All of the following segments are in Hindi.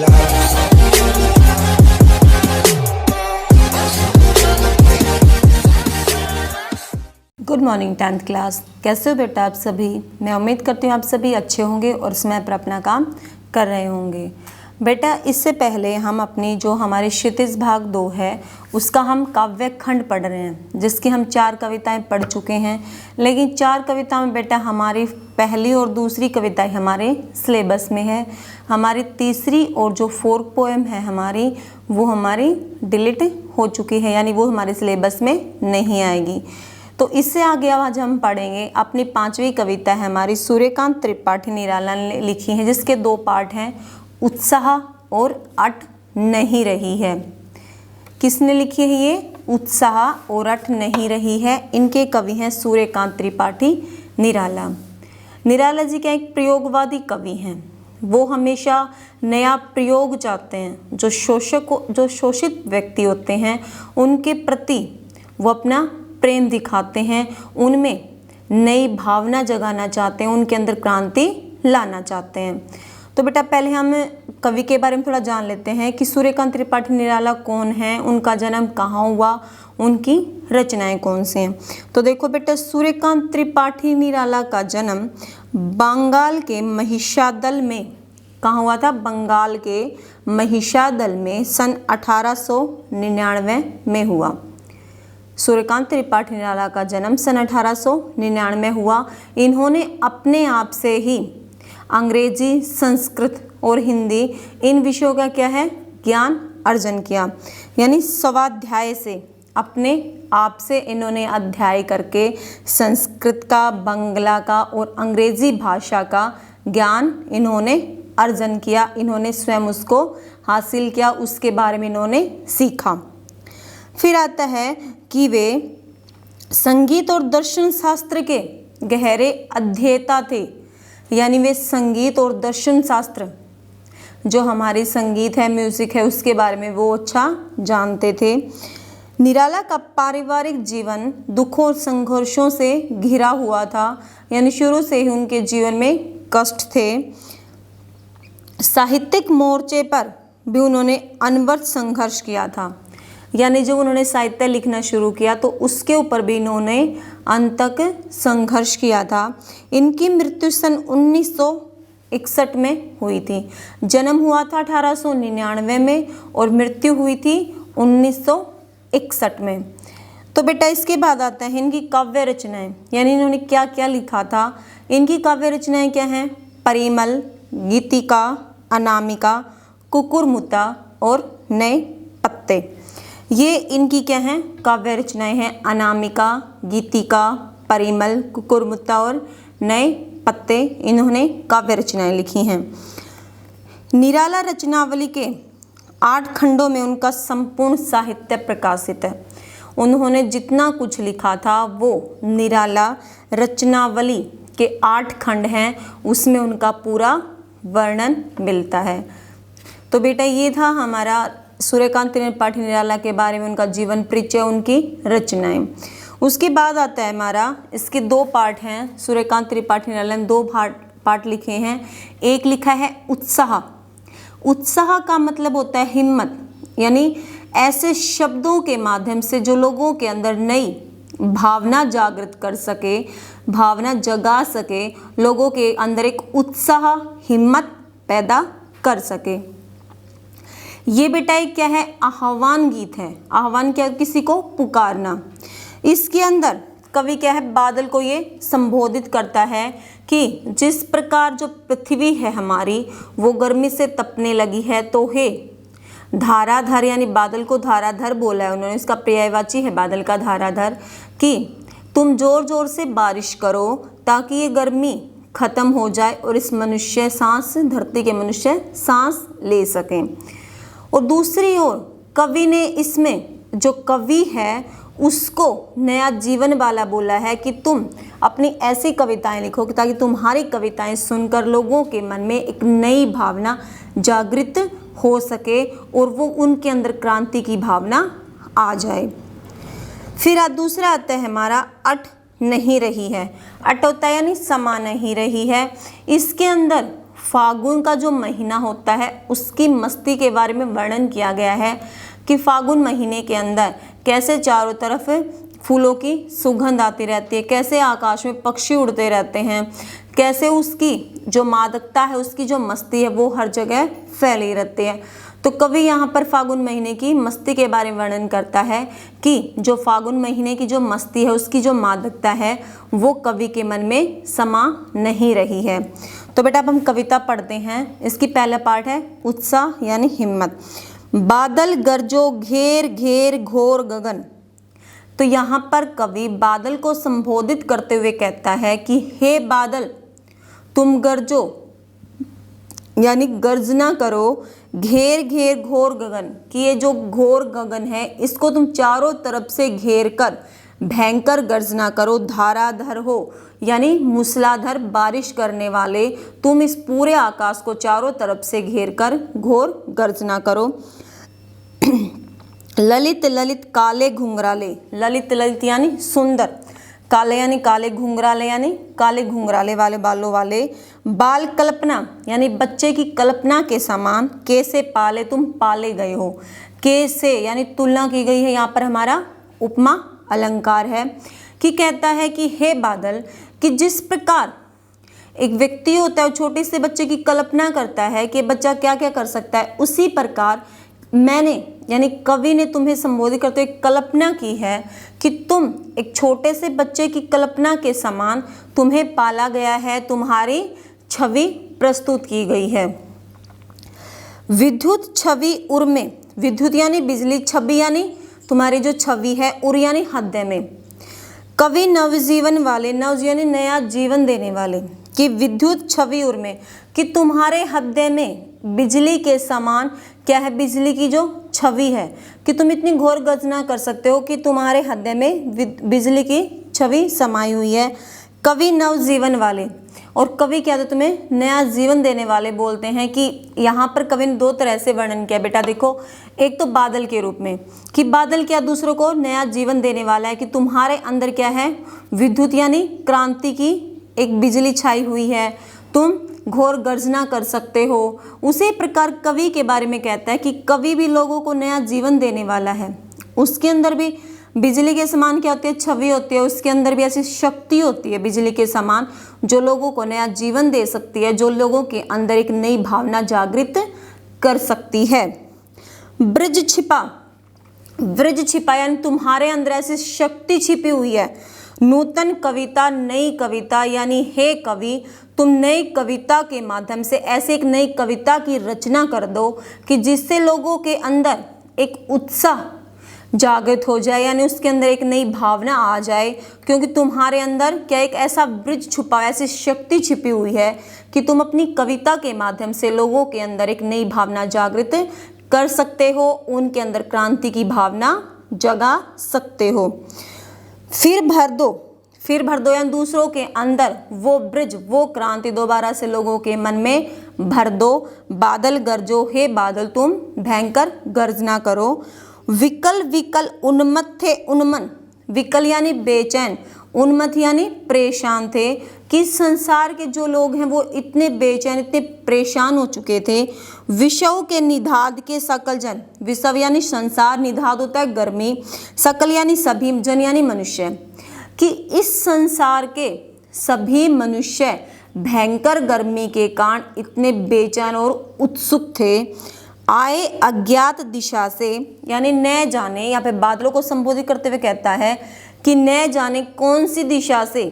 Good morning 10th class. कैसे हो बेटा आप सभी? मैं उम्मीद करती हूँ आप सभी अच्छे होंगे और समय पर अपना काम कर रहे होंगे। बेटा इससे पहले हम अपनी जो हमारी क्षितिज भाग 2 है उसका हम काव्य खंड पढ़ रहे हैं, जिसकी हम 4 कविताएं पढ़ चुके हैं। लेकिन 4 कविताओं में बेटा हमारी पहली और दूसरी कविताएं हमारे सिलेबस में है। हमारी तीसरी और जो 4th पोएम है हमारी, वो हमारी डिलीट हो चुकी है, यानी वो हमारे सिलेबस में नहीं आएगी। तो इससे आगे आज हम पढ़ेंगे अपनी 5वीं कविता है हमारी सूर्यकांत त्रिपाठी निराला ने लिखी है, जिसके 2 पार्ट हैं, उत्साह और अट नहीं रही है। किसने लिखी है ये? उत्साह और अट नहीं रही है। इनके कवि हैं सूर्यकांत त्रिपाठी निराला। निराला जी का एक प्रयोगवादी कवि हैं। वो हमेशा नया प्रयोग चाहते हैं। जो शोषित व्यक्ति होते हैं उनके प्रति वो अपना प्रेम दिखाते हैं, उनमें नई भावना जगाना चाहते हैं, उनके अंदर क्रांति लाना चाहते हैं। तो बेटा पहले हम कवि के बारे में थोड़ा जान लेते हैं कि सूर्यकांत त्रिपाठी निराला कौन है, उनका जन्म कहाँ हुआ, उनकी रचनाएं कौन सी हैं। तो देखो बेटा, सूर्यकांत त्रिपाठी निराला का जन्म बंगाल के महिषादल में, कहाँ हुआ था? बंगाल के महिषादल में सन 1899 में हुआ। सूर्यकांत त्रिपाठी निराला का जन्म सन 1899 हुआ। इन्होंने अपने आप से ही अंग्रेजी, संस्कृत और हिंदी इन विषयों का क्या है? ज्ञान अर्जन किया। यानी स्वाध्याय से, अपने आप से इन्होंने अध्याय करके संस्कृत का, बंगला का और अंग्रेजी भाषा का ज्ञान इन्होंने अर्जन किया। इन्होंने स्वयं उसको हासिल किया, उसके बारे में इन्होंने सीखा। फिर आता है कि वे संगीत और दर्शन शास्त्र के गहरे अध्येता थे। यानी वे संगीत और दर्शन शास्त्र, जो हमारी संगीत है, म्यूजिक है, उसके बारे में वो अच्छा जानते थे। निराला का पारिवारिक जीवन दुखों और संघर्षों से घिरा हुआ था। यानी शुरू से ही उनके जीवन में कष्ट थे। साहित्यिक मोर्चे पर भी उन्होंने अनवरत संघर्ष किया था। यानी जब उन्होंने साहित्य लिखना शुरू किया तो उसके ऊपर भी इन्होंने अंत तक संघर्ष किया था। इनकी मृत्यु सन 1961 में हुई थी। जन्म हुआ था 1899 में और मृत्यु हुई थी 1961 में। तो बेटा इसके बाद आता है इनकी काव्य रचनाएं, यानी इन्होंने क्या क्या लिखा था। इनकी काव्य रचनाएं क्या हैं? परिमल, गीतिका, अनामिका, कुकुरमुत्ता और नए पत्ते। ये इनकी क्या हैं? काव्य रचनाएं हैं। अनामिका, गीतिका, परिमल, कुकुरमुत्ता और नए पत्ते, इन्होंने काव्य रचनाएं लिखी हैं। निराला रचनावली के 8 खंडों में उनका संपूर्ण साहित्य प्रकाशित है। उन्होंने जितना कुछ लिखा था वो निराला रचनावली के 8 खंड हैं, उसमें उनका पूरा वर्णन मिलता है। तो बेटा ये था हमारा सूर्यकांत त्रिपाठी निराला के बारे में, उनका जीवन परिचय, उनकी रचनाएं। उसके बाद आता है हमारा, इसके 2 पार्ट हैं। सूर्यकांत त्रिपाठी निराला ने 2 पार्ट लिखे हैं। एक लिखा है उत्साह। उत्साह का मतलब होता है हिम्मत, यानी ऐसे शब्दों के माध्यम से जो लोगों के अंदर नई भावना जागृत कर सके, भावना जगा सके, लोगों के अंदर एक उत्साह, हिम्मत पैदा कर सके। ये बेटा एक क्या है? आह्वान गीत है। आह्वान क्या? किसी को पुकारना। इसके अंदर कवि क्या है? बादल को ये संबोधित करता है कि जिस प्रकार जो पृथ्वी है हमारी वो गर्मी से तपने लगी है, तो हे धाराधर, यानी बादल को धाराधर बोला है उन्होंने, इसका पर्यायवाची है बादल का धाराधर, कि तुम जोर जोर से बारिश करो ताकि ये गर्मी खत्म हो जाए और इस मनुष्य सांस, धरती के मनुष्य सांस ले सकें। और दूसरी ओर कवि ने इसमें, जो कवि है उसको नया जीवन वाला बोला है कि तुम अपनी ऐसी कविताएं लिखो कि ताकि तुम्हारी कविताएं सुनकर लोगों के मन में एक नई भावना जागृत हो सके और वो उनके अंदर क्रांति की भावना आ जाए। फिर दूसरा आता है हमारा अट नहीं रही है। अट होता है यानी समा नहीं रही है। इसके अंदर फागुन का जो महीना होता है उसकी मस्ती के बारे में वर्णन किया गया है कि फागुन महीने के अंदर कैसे चारों तरफ फूलों की सुगंध आती रहती है, कैसे आकाश में पक्षी उड़ते रहते हैं, कैसे उसकी जो मादकता है, उसकी जो मस्ती है वो हर जगह फैली रहती है। तो कवि यहाँ पर फागुन महीने की मस्ती के बारे में वर्णन करता है कि जो फागुन महीने की जो मस्ती है, उसकी जो मादकता है वो कवि के मन में समा नहीं रही है। तो बेटा अब हम कविता पढ़ते हैं। इसकी पहला पार्ट है उत्साह यानी हिम्मत। बादल गरजो घेर घेर घोर गगन। तो यहाँ पर कवि बादल को संबोधित करते हुए कहता है कि हे बादल तुम गरजो यानी गर्जना करो, घेर घेर घोर गगन, कि ये जो घोर गगन है इसको तुम चारों तरफ से घेर कर भयंकर गर्जना करो, धाराधर हो यानी मूसलाधार बारिश करने वाले तुम इस पूरे आकाश को चारों तरफ से घेर कर घोर गर्जना करो। ललित ललित काले घुंघराले, ललित ललित यानी सुंदर, काले यानी काले, घुंघराले यानी काले घुंघराले वाले बालों वाले, बाल कल्पना यानी बच्चे की कल्पना के समान, कैसे पाले तुम पाले गए हो, कैसे यानी तुलना की गई है, यहाँ पर हमारा उपमा अलंकार है कि कहता है कि हे बादल, कि जिस प्रकार एक व्यक्ति होता है छोटे से बच्चे की कल्पना करता है कि बच्चा क्या क्या कर सकता है, उसी प्रकार मैंने यानी कवि ने तुम्हें संबोधित करते हुए कल्पना की है कि तुम एक छोटे से बच्चे की कल्पना के समान तुम्हें पाला गया है, तुम्हारी छवि प्रस्तुत की गई है। विद्युत छवि उर में, विद्युत यानी बिजली, छवि यानी तुम्हारी जो छवि है, उर यानी हृदय में। कवि नवजीवन वाले, नव यानी नया जीवन देने वाले, कि विद्युत छवि उर में, कि तुम्हारे हृदय में बिजली के समान क्या है, बिजली की जो छवि है, कि तुम इतनी घोर गर्जना कर सकते हो कि तुम्हारे हृदय में बिजली की छवि समाई हुई है। कवि नवजीवन वाले, और कवि क्या था, तुम्हें नया जीवन देने वाले बोलते हैं कि यहाँ पर कवि ने दो तरह से वर्णन किया बेटा। देखो, एक तो बादल के रूप में कि बादल क्या दूसरों को नया जीवन देने वाला है, कि तुम्हारे अंदर क्या है, विद्युत यानी क्रांति की एक बिजली छाई हुई है, तुम घोर गर्जना कर सकते हो। उसी प्रकार कवि के बारे में कहता है कि कवि भी लोगों को नया जीवन देने वाला है, उसके अंदर भी बिजली के समान क्या होती है, छवि होती है, उसके अंदर भी ऐसी शक्ति होती है बिजली के समान जो लोगों को नया जीवन दे सकती है, जो लोगों के अंदर एक नई भावना जागृत कर सकती है। ब्रज छिपा, ब्रज छिपा यानी तुम्हारे अंदर ऐसी शक्ति छिपी हुई है। नूतन कविता, नई कविता यानी हे कवि तुम नई कविता के माध्यम से ऐसे एक नई कविता की रचना कर दो कि जिससे लोगों के अंदर एक उत्साह जागृत हो जाए, यानी उसके अंदर एक नई भावना आ जाए, क्योंकि तुम्हारे अंदर क्या एक ऐसा ब्रिज छुपा, ऐसी शक्ति छिपी हुई है कि तुम अपनी कविता के माध्यम से लोगों के अंदर एक नई भावना जागृत कर सकते हो, उनके अंदर क्रांति की भावना जगा सकते हो। फिर भर दो, फिर भर दो यानी दूसरों के अंदर वो ब्रिज, वो क्रांति दोबारा से लोगों के मन में भर दो। बादल गरजो, हे बादल तुम भयंकर गर्जना करो। विकल विकल उन्मत्त थे उन्मन, विकल यानी बेचैन, उन्मत्त यानी परेशान थे, कि संसार के जो लोग हैं वो इतने बेचैन, इतने परेशान हो चुके थे। विषव के निधाद के सकल जन, विषव यानी संसार, निधाद होता है गर्मी, सकल यानी सभी, जन यानी मनुष्य, कि इस संसार के सभी मनुष्य भयंकर गर्मी के कारण इतने बेचैन और उत्सुक थे। आए अज्ञात दिशा से यानी न जाने, यहाँ पे बादलों को संबोधित करते हुए कहता है कि न जाने कौन सी दिशा से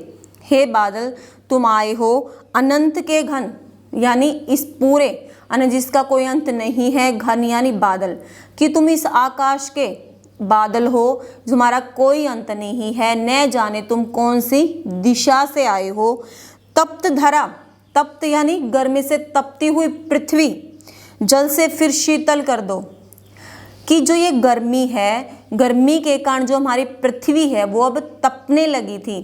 हे बादल तुम आए हो। अनंत के घन यानी इस पूरे, अनंत जिसका कोई अंत नहीं है, घन यानी बादल, कि तुम इस आकाश के बादल हो तुम्हारा कोई अंत नहीं है। न जाने तुम कौन सी दिशा से आए हो। तप्त धरा, तप्त यानी गर्मी से तपती हुई पृथ्वी जल से फिर शीतल कर दो, कि जो ये गर्मी है, गर्मी के कारण जो हमारी पृथ्वी है वो अब तपने लगी थी,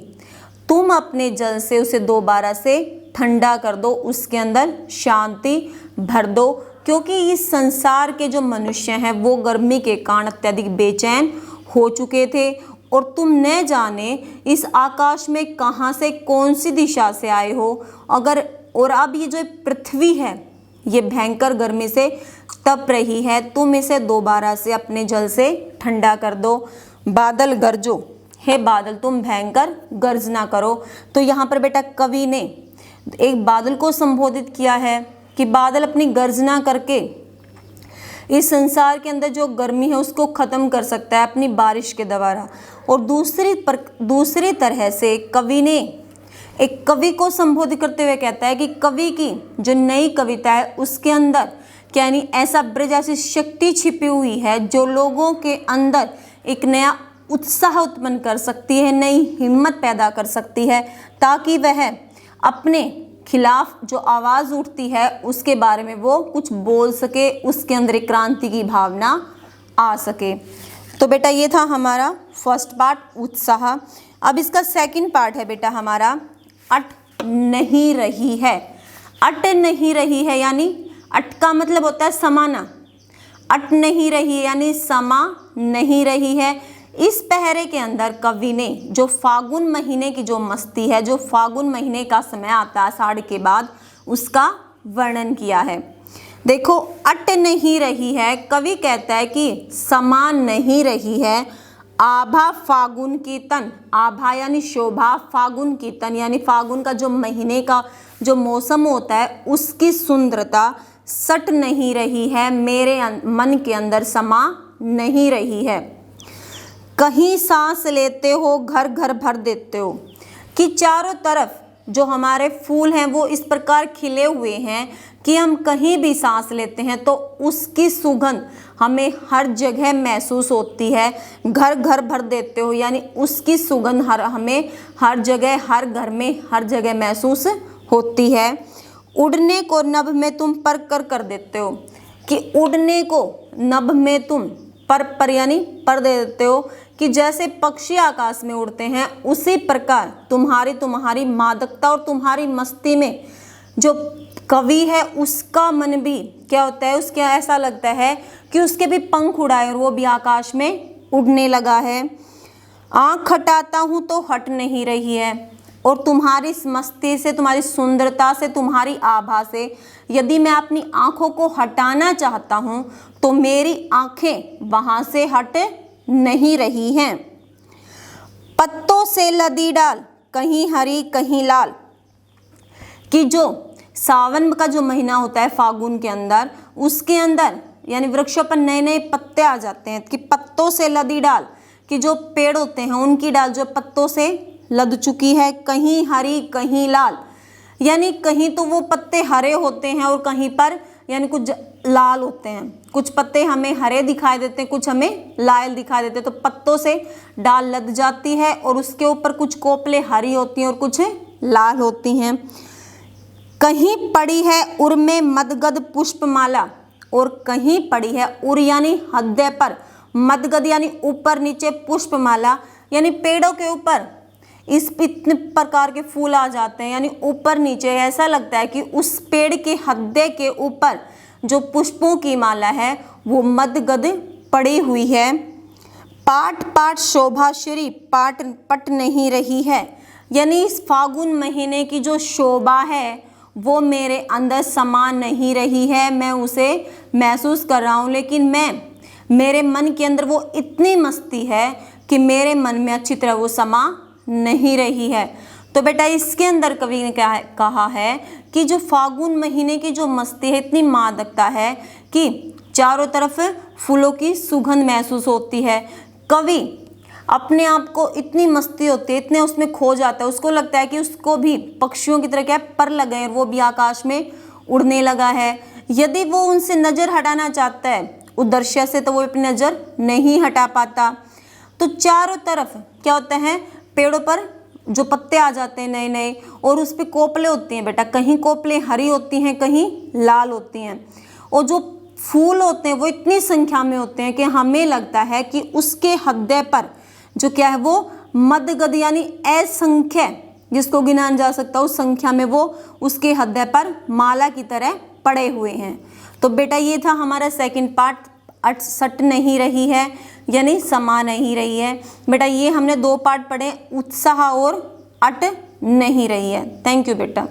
तुम अपने जल से उसे दोबारा से ठंडा कर दो, उसके अंदर शांति भर दो, क्योंकि इस संसार के जो मनुष्य हैं वो गर्मी के कारण अत्यधिक बेचैन हो चुके थे। और तुम न जाने इस आकाश में कहाँ से कौन सी दिशा से आए हो। अगर और अब ये जो पृथ्वी है ये भयंकर गर्मी से तप रही है, तुम इसे दोबारा से अपने जल से ठंडा कर दो। बादल गरजो, हे बादल तुम भयंकर गर्जना करो। तो यहाँ पर बेटा कवि ने एक बादल को संबोधित किया है कि बादल अपनी गर्जना करके इस संसार के अंदर जो गर्मी है उसको ख़त्म कर सकता है अपनी बारिश के द्वारा। और दूसरी तरह से कवि ने एक कवि को संबोधित करते हुए कहता है कि कवि की जो नई कविता है उसके अंदर यानी ऐसा ब्रज ऐसी शक्ति छिपी हुई है जो लोगों के अंदर एक नया उत्साह उत्पन्न कर सकती है, नई हिम्मत पैदा कर सकती है, ताकि वह अपने खिलाफ जो आवाज़ उठती है उसके बारे में वो कुछ बोल सके, उसके अंदर एक क्रांति की भावना आ सके। तो बेटा ये था हमारा फर्स्ट पार्ट उत्साह। अब इसका सेकंड पार्ट है बेटा हमारा अट नहीं रही है। अट नहीं रही है यानी अट का मतलब होता है समाना, अट नहीं रही है यानी समा नहीं रही है। इस पहरे के अंदर कवि ने जो फागुन महीने की जो मस्ती है, जो फागुन महीने का समय आता है आषाढ़ के बाद, उसका वर्णन किया है। देखो अट नहीं रही है, कवि कहता है कि समा नहीं रही है। आभा फागुन की तन, आभा यानी शोभा, फागुन की तन यानी फागुन का जो महीने का जो मौसम होता है उसकी सुंदरता सट नहीं रही है, मेरे मन के अंदर समा नहीं रही है। कहीं सांस लेते हो घर घर भर देते हो, कि चारों तरफ जो हमारे फूल हैं वो इस प्रकार खिले हुए हैं कि हम कहीं भी सांस लेते हैं तो उसकी सुगंध हमें हर जगह महसूस होती है। घर घर भर देते हो यानी उसकी सुगंध हमें हर जगह, हर घर में हर जगह महसूस होती है। उड़ने को नभ में तुम पर कर देते हो, कि उड़ने को नभ में तुम पर यानी पर दे देते हो, कि जैसे पक्षी आकाश में उड़ते हैं उसी प्रकार तुम्हारी मादकता और तुम्हारी मस्ती में जो कवि है उसका मन भी क्या होता है, उसके ऐसा लगता है कि उसके भी पंख उड़ाए और वो भी आकाश में उड़ने लगा है। आँख हटाता हूँ तो हट नहीं रही है, और तुम्हारी इस मस्ती से, तुम्हारी सुंदरता से, तुम्हारी आभा से यदि मैं अपनी आँखों को हटाना चाहता हूँ तो मेरी आँखें वहाँ से हट नहीं रही हैं। पत्तों से लदी डाल कहीं हरी कहीं लाल, कि जो सावन का जो महीना होता है फागुन के अंदर, उसके अंदर यानी वृक्षों पर नए नए पत्ते आ जाते हैं, कि पत्तों से लदी डाल, कि जो पेड़ होते हैं उनकी डाल जो पत्तों से लद चुकी है, कहीं हरी कहीं लाल, यानी कहीं तो वो पत्ते हरे होते हैं और कहीं पर यानी कुछ लाल होते हैं। कुछ पत्ते हमें हरे दिखाई देते हैं, कुछ हमें लाल दिखाई देते हैं। तो पत्तों से डाल लद जाती है और उसके ऊपर कुछ कोपले हरी होती हैं और कुछ लाल होती हैं। कहीं पड़ी है उर में मदगद पुष्पमाला, और कहीं पड़ी है उर यानी हृदय पर, मदगद यानी ऊपर नीचे, पुष्पमाला यानी पेड़ों के ऊपर इस इतने प्रकार के फूल आ जाते हैं, यानी ऊपर नीचे ऐसा लगता है कि उस पेड़ के हृदय के ऊपर जो पुष्पों की माला है वो मदगद पड़ी हुई है। पाट पाट शोभा श्री पाट पट नहीं रही है, यानी इस फागुन महीने की जो शोभा है वो मेरे अंदर समा नहीं रही है, मैं उसे महसूस कर रहा हूँ, लेकिन मेरे मन के अंदर वो इतनी मस्ती है कि मेरे मन में अच्छी तरह वो समा नहीं रही है। तो बेटा इसके अंदर कवि ने क्या कहा है कि जो फागुन महीने की जो मस्ती है, इतनी मादकता है कि चारों तरफ फूलों की सुगंध महसूस होती है। कवि अपने आप को इतनी मस्ती होती है, इतने उसमें खो जाता है, उसको लगता है कि उसको भी पक्षियों की तरह क्या पर लगे हैं, वो भी आकाश में उड़ने लगा है। यदि वो उनसे नज़र हटाना चाहता है उद्देश्य से तो वो अपनी नज़र नहीं हटा पाता। तो चारों तरफ क्या होता है, पेड़ों पर जो पत्ते आ जाते हैं नए नए और उस पर कोपले होती हैं बेटा, कहीं कोपले हरी होती हैं कहीं लाल होती हैं, और जो फूल होते हैं वो इतनी संख्या में होते हैं कि हमें लगता है कि उसके हृदय पर जो क्या है वो मदगद यानी असंख्य जिसको गिना जा सकता है उस संख्या में वो उसके हृदय पर माला की तरह पड़े हुए हैं। तो बेटा ये था हमारा सेकंड पार्ट, अट सट नहीं रही है यानी समा नहीं रही है। बेटा ये हमने 2 पार्ट पढ़े, उत्साह और अट नहीं रही है। थैंक यू बेटा।